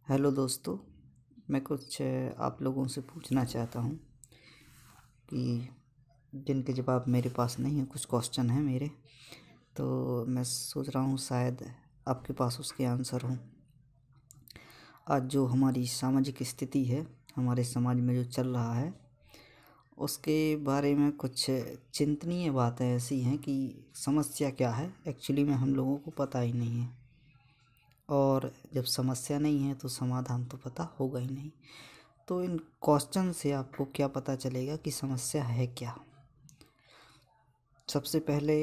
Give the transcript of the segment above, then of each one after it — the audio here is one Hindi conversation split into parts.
हेलो दोस्तों। मैं कुछ आप लोगों से पूछना चाहता हूँ कि जिनके जवाब मेरे पास नहीं है। कुछ क्वेश्चन हैं मेरे, तो मैं सोच रहा हूँ शायद आपके पास उसके आंसर हों। आज जो हमारी सामाजिक स्थिति है, हमारे समाज में जो चल रहा है, उसके बारे में कुछ चिंतनीय बातें ऐसी हैं कि समस्या क्या है एक्चुअली में हम लोगों को पता ही नहीं है। और जब समस्या नहीं है तो समाधान तो पता होगा ही नहीं। तो इन क्वेश्चन से आपको क्या पता चलेगा कि समस्या है क्या। सबसे पहले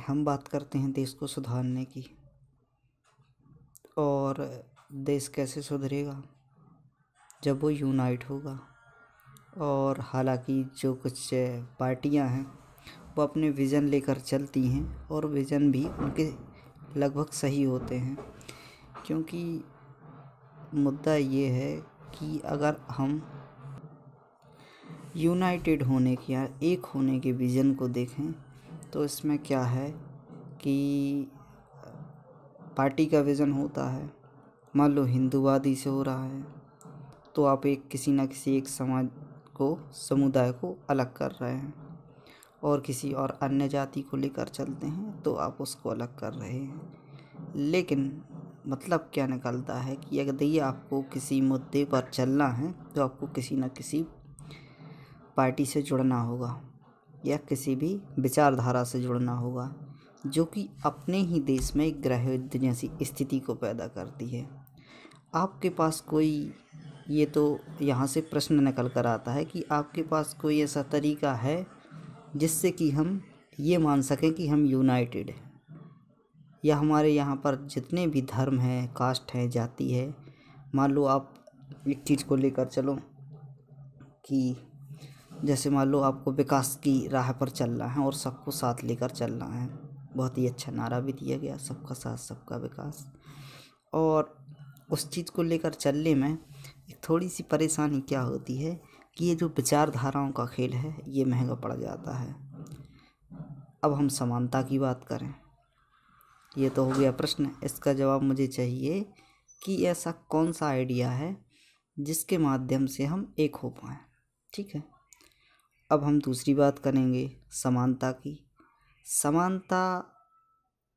हम बात करते हैं देश को सुधारने की। और देश कैसे सुधरेगा? जब वो यूनाइट होगा। और हालांकि जो कुछ पार्टियां हैं वो अपने विज़न लेकर चलती हैं, और विज़न भी उनके लगभग सही होते हैं, क्योंकि मुद्दा ये है कि अगर हम यूनाइटेड होने की या एक होने के विज़न को देखें तो इसमें क्या है कि पार्टी का विज़न होता है। मान लो हिंदूवादी से हो रहा है तो आप एक किसी न किसी एक समाज को, समुदाय को अलग कर रहे हैं, और किसी और अन्य जाति को लेकर चलते हैं तो आप उसको अलग कर रहे हैं। लेकिन मतलब क्या निकलता है कि अगर ये आपको किसी मुद्दे पर चलना है तो आपको किसी न किसी पार्टी से जुड़ना होगा या किसी भी विचारधारा से जुड़ना होगा, जो कि अपने ही देश में एक गृह युद्ध जैसी स्थिति को पैदा करती है। आपके पास कोई, ये तो यहाँ से प्रश्न निकल कर आता है कि आपके पास कोई ऐसा तरीका है जिससे कि हम ये मान सकें कि हम यूनाइटेड हैं, या हमारे यहाँ पर जितने भी धर्म हैं, कास्ट हैं, जाति है। मान लो आप एक चीज़ को लेकर चलो कि जैसे मान लो आपको विकास की राह पर चलना है और सबको साथ लेकर चलना है। बहुत ही अच्छा नारा भी दिया गया, सबका साथ सबका विकास। और उस चीज़ को लेकर चलने में एक थोड़ी सी परेशानी क्या होती है कि ये जो विचारधाराओं का खेल है ये महंगा पड़ जाता है। अब हम समानता की बात करें, ये तो हो गया प्रश्न। इसका जवाब मुझे चाहिए कि ऐसा कौन सा आइडिया है जिसके माध्यम से हम एक हो पाएँ। ठीक है, अब हम दूसरी बात करेंगे समानता की। समानता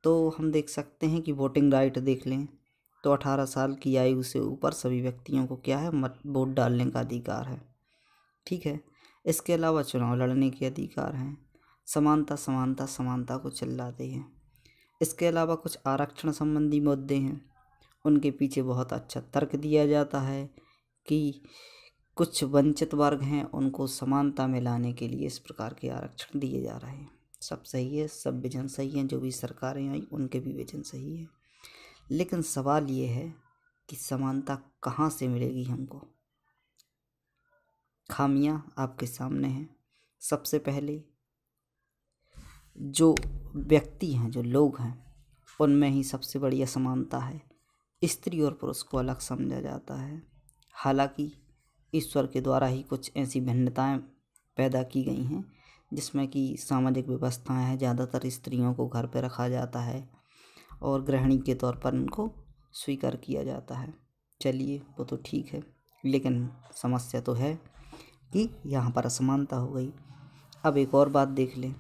तो हम देख सकते हैं कि वोटिंग राइट देख लें तो 18 साल की आयु से ऊपर सभी व्यक्तियों को क्या है, मत वोट डालने का अधिकार है। ठीक है, इसके अलावा चुनाव लड़ने के अधिकार हैं। समानता समानता समानता को चिल्लाते हैं। इसके अलावा कुछ आरक्षण संबंधी मुद्दे हैं, उनके पीछे बहुत अच्छा तर्क दिया जाता है कि कुछ वंचित वर्ग हैं, उनको समानता में लाने के लिए इस प्रकार के आरक्षण दिए जा रहे हैं। सब सही है, सब विजन सही हैं, जो भी सरकारें आई उनके भी विजन सही है। लेकिन सवाल ये है कि समानता कहाँ से मिलेगी हमको। खामियां आपके सामने हैं। सबसे पहले जो व्यक्ति हैं, जो लोग हैं, उनमें ही सबसे बड़ी असमानता है। स्त्री और पुरुष को अलग समझा जाता है, हालांकि ईश्वर के द्वारा ही कुछ ऐसी भिन्नताएं पैदा की गई हैं जिसमें कि सामाजिक व्यवस्थाएं हैं। ज़्यादातर स्त्रियों को घर पर रखा जाता है और गृहिणी के तौर पर उनको स्वीकार किया जाता है। चलिए वो तो ठीक है, लेकिन समस्या तो है कि यहाँ पर असमानता हो गई। अब एक और बात देख लें,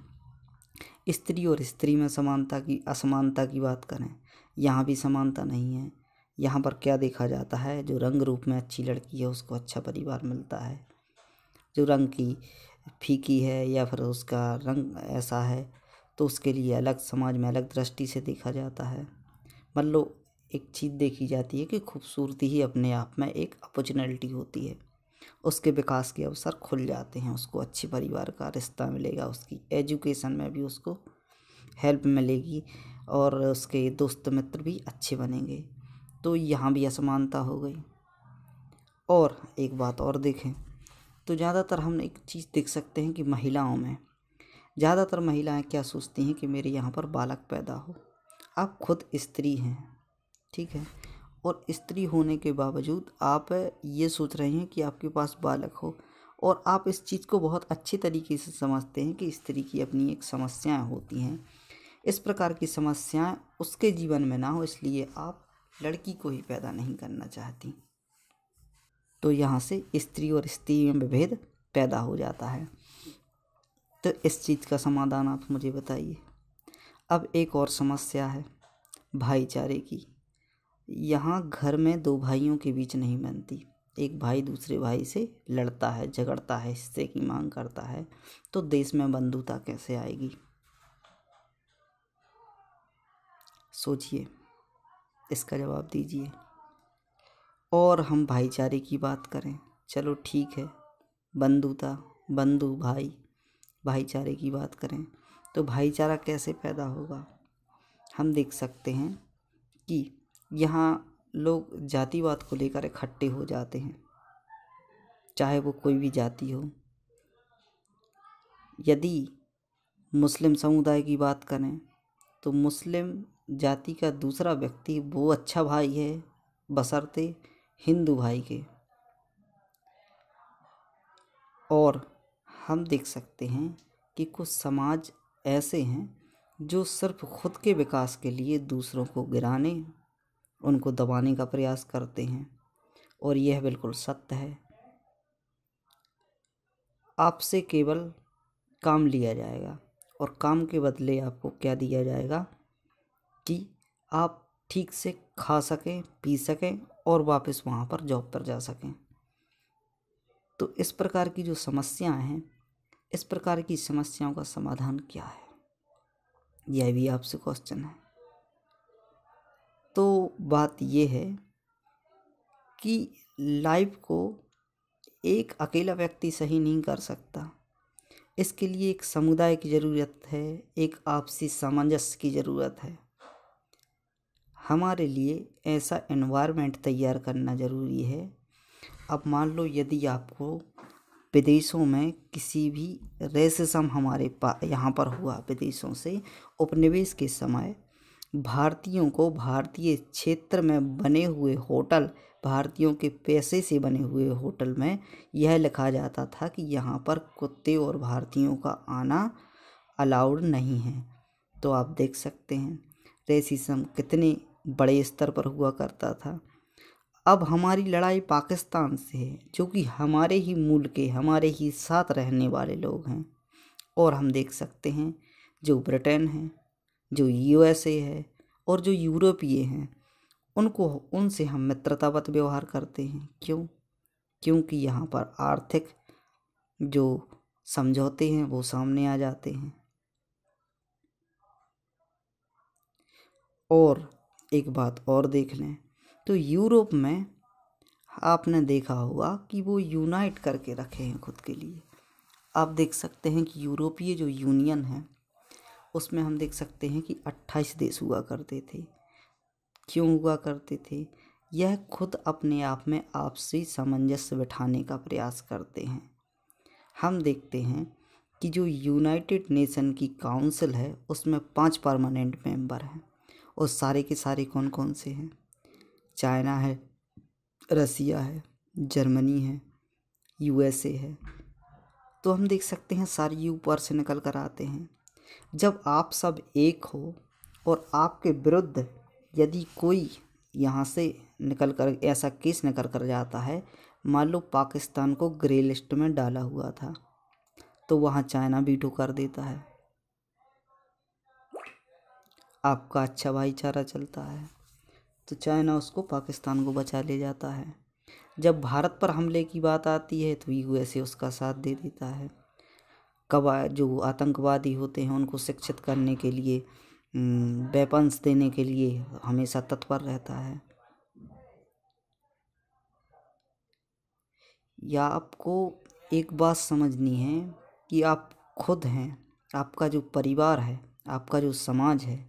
स्त्री और स्त्री में समानता की असमानता की बात करें, यहाँ भी समानता नहीं है। यहाँ पर क्या देखा जाता है, जो रंग रूप में अच्छी लड़की है उसको अच्छा परिवार मिलता है, जो रंग की फीकी है या फिर उसका रंग ऐसा है तो उसके लिए अलग समाज में अलग दृष्टि से देखा जाता है। मान लो एक चीज़ देखी जाती है कि खूबसूरती ही अपने आप में एक अपॉर्चुनिटी होती है, उसके विकास के अवसर खुल जाते हैं, उसको अच्छे परिवार का रिश्ता मिलेगा, उसकी एजुकेशन में भी उसको हेल्प मिलेगी और उसके दोस्त मित्र भी अच्छे बनेंगे। तो यहाँ भी असमानता हो गई। और एक बात और देखें तो ज़्यादातर हम एक चीज़ देख सकते हैं कि महिलाओं में ज़्यादातर महिलाएं क्या सोचती हैं कि मेरे यहाँ पर बालक पैदा हो। आप खुद स्त्री हैं, ठीक है, और स्त्री होने के बावजूद आप ये सोच रहे हैं कि आपके पास बालक हो, और आप इस चीज़ को बहुत अच्छी तरीके से समझते हैं कि स्त्री की अपनी एक समस्याएं होती हैं। इस प्रकार की समस्याएं उसके जीवन में ना हो, इसलिए आप लड़की को ही पैदा नहीं करना चाहती। तो यहाँ से स्त्री और स्त्री में विभेद पैदा हो जाता है। तो इस चीज़ का समाधान आप मुझे बताइए। अब एक और समस्या है भाईचारे की। यहाँ घर में दो भाइयों के बीच नहीं बनती। एक भाई दूसरे भाई से लड़ता है, झगड़ता है, हिस्से की मांग करता है, तो देश में बंधुता कैसे आएगी? सोचिए, इसका जवाब दीजिए। और हम भाईचारे की बात करें, चलो ठीक है, बंधुता, बंधु भाई, भाईचारे की बात करें तो भाईचारा कैसे पैदा होगा? हम देख सकते हैं कि यहाँ लोग जातिवाद को लेकर इकट्ठे हो जाते हैं, चाहे वो कोई भी जाति हो। यदि मुस्लिम समुदाय की बात करें तो मुस्लिम जाति का दूसरा व्यक्ति वो अच्छा भाई है बशर्ते हिंदू भाई के। और हम देख सकते हैं कि कुछ समाज ऐसे हैं जो सिर्फ खुद के विकास के लिए दूसरों को गिराने, उनको दबाने का प्रयास करते हैं, और यह बिल्कुल सत्य है। आपसे केवल काम लिया जाएगा और काम के बदले आपको क्या दिया जाएगा कि आप ठीक से खा सकें, पी सकें और वापस वहाँ पर जॉब पर जा सकें। तो इस प्रकार की जो समस्याएं हैं, इस प्रकार की समस्याओं का समाधान क्या है, यह भी आपसे क्वेश्चन है। तो बात यह है कि लाइफ को एक अकेला व्यक्ति सही नहीं कर सकता। इसके लिए एक समुदाय की ज़रूरत है, एक आपसी सामंजस्य की ज़रूरत है। हमारे लिए ऐसा एनवायरनमेंट तैयार करना ज़रूरी है। अब मान लो यदि आपको विदेशों में किसी भी रेसिज्म हमारे यहाँ पर हुआ, विदेशों से उपनिवेश के समय भारतीयों को भारतीय क्षेत्र में बने हुए होटल, भारतीयों के पैसे से बने हुए होटल में यह लिखा जाता था कि यहाँ पर कुत्ते और भारतीयों का आना अलाउड नहीं है। तो आप देख सकते हैं रेसिज्म कितने बड़े स्तर पर हुआ करता था। अब हमारी लड़ाई पाकिस्तान से है, जो कि हमारे ही मूल के, हमारे ही साथ रहने वाले लोग हैं। और हम देख सकते हैं जो ब्रिटेन है, जो यूएसए है और जो यूरोपीय हैं, उनसे हम मित्रतावत व्यवहार करते हैं। क्यों? क्योंकि यहाँ पर आर्थिक जो समझौते हैं वो सामने आ जाते हैं। और एक बात और देख लें तो यूरोप में आपने देखा होगा कि वो यूनाइट करके रखे हैं खुद के लिए। आप देख सकते हैं कि यूरोपीय जो यूनियन है उसमें हम देख सकते हैं कि 28 देश हुआ करते थे। क्यों हुआ करते थे? यह खुद अपने आप में आपसी सामंजस्य बिठाने का प्रयास करते हैं। हम देखते हैं कि जो यूनाइटेड नेशन की काउंसिल है उसमें 5 परमानेंट मेंबर हैं, और सारे के सारे कौन कौन से हैं? चाइना है, रसिया है, जर्मनी है, यूएसए है। तो हम देख सकते हैं सारे ऊपर से निकल कर आते हैं। जब आप सब एक हो और आपके विरुद्ध यदि कोई यहाँ से निकल कर ऐसा केस निकल कर जाता है, मान लो पाकिस्तान को ग्रे लिस्ट में डाला हुआ था, तो वहाँ चाइना वीटो कर देता है। आपका अच्छा भाईचारा चलता है तो चाइना उसको, पाकिस्तान को बचा ले जाता है। जब भारत पर हमले की बात आती है तो यूएसए उसका साथ दे देता है। जो आतंकवादी होते हैं उनको शिक्षित करने के लिए, वेपन्स देने के लिए हमेशा तत्पर रहता है। या आपको एक बात समझनी है कि आप खुद हैं, आपका जो परिवार है, आपका जो समाज है,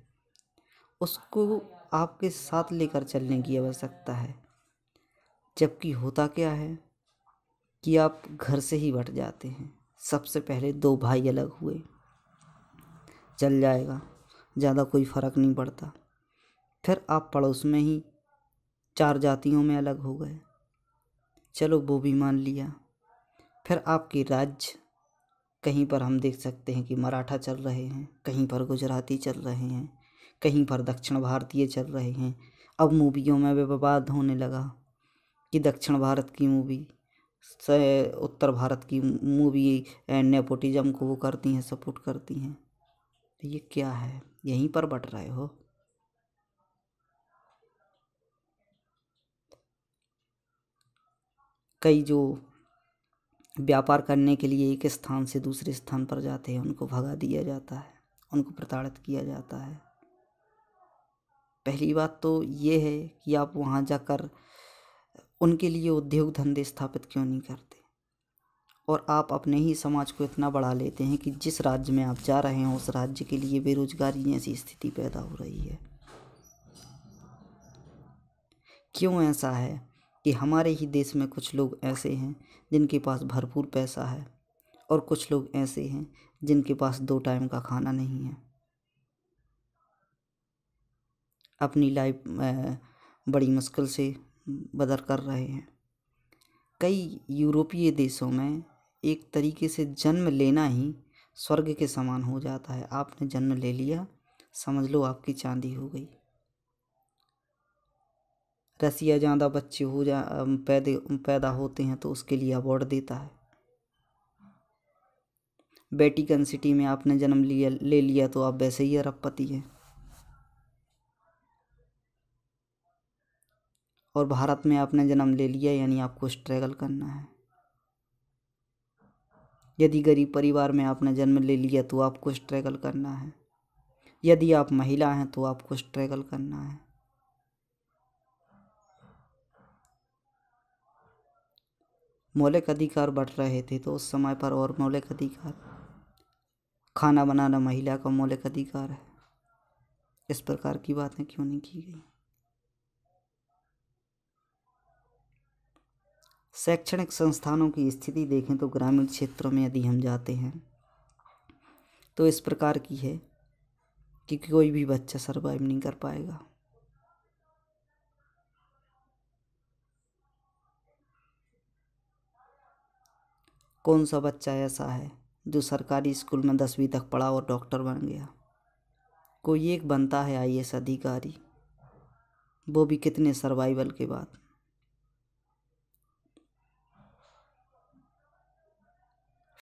उसको आपके साथ लेकर चलने की आवश्यकता है। जबकि होता क्या है कि आप घर से ही बट जाते हैं। सबसे पहले 2 भाई अलग हुए, चल जाएगा, ज़्यादा कोई फ़र्क नहीं पड़ता। फिर आप पड़ोस में ही 4 जातियों में अलग हो गए, चलो वो भी मान लिया। फिर आपके राज्य, कहीं पर हम देख सकते हैं कि मराठा चल रहे हैं, कहीं पर गुजराती चल रहे हैं, कहीं पर दक्षिण भारतीय चल रहे हैं, अब मूवियों में भी विवाद होने लगा कि दक्षिण भारत की मूवी से उत्तर भारत की मूवी नेपोटिज्म को वो करती हैं, सपोर्ट करती हैं। तो ये क्या है? यहीं पर बट रहे हो। कई जो व्यापार करने के लिए एक स्थान से दूसरे स्थान पर जाते हैं उनको भगा दिया जाता है, उनको प्रताड़ित किया जाता है। पहली बात तो ये है कि आप वहाँ जाकर उनके लिए उद्योग धंधे स्थापित क्यों नहीं करते, और आप अपने ही समाज को इतना बढ़ा लेते हैं कि जिस राज्य में आप जा रहे हैं उस राज्य के लिए बेरोजगारी जैसी स्थिति पैदा हो रही है। क्यों ऐसा है कि हमारे ही देश में कुछ लोग ऐसे हैं जिनके पास भरपूर पैसा है और कुछ लोग ऐसे हैं जिनके पास 2 टाइम का खाना नहीं है। अपनी लाइफ बड़ी मुश्किल से बदर कर रहे हैं। कई यूरोपीय देशों में एक तरीके से जन्म लेना ही स्वर्ग के समान हो जाता है। आपने जन्म ले लिया, समझ लो आपकी चांदी हो गई। रसिया ज़्यादा बच्चे पैदा होते हैं तो उसके लिए अवार्ड देता है। वेटिकन सिटी में आपने जन्म ले लिया तो आप वैसे ही अरबपति हैं। और भारत में आपने जन्म ले लिया यानी आपको स्ट्रगल करना है। यदि गरीब परिवार में आपने जन्म ले लिया तो आपको स्ट्रगल करना है। यदि आप महिला हैं तो आपको स्ट्रगल करना है। मौलिक अधिकार बढ़ रहे थे तो उस समय पर और मौलिक अधिकार, खाना बनाना महिला का मौलिक अधिकार है। इस प्रकार की बातें क्यों नहीं की गई? शैक्षणिक संस्थानों की स्थिति देखें तो ग्रामीण क्षेत्रों में यदि हम जाते हैं तो इस प्रकार की है कि कोई भी बच्चा सरवाइव नहीं कर पाएगा। कौन सा बच्चा ऐसा है जो सरकारी स्कूल में 10वीं तक पढ़ा और डॉक्टर बन गया? कोई एक बनता है IAS अधिकारी, वो भी कितने सर्वाइवल के बाद।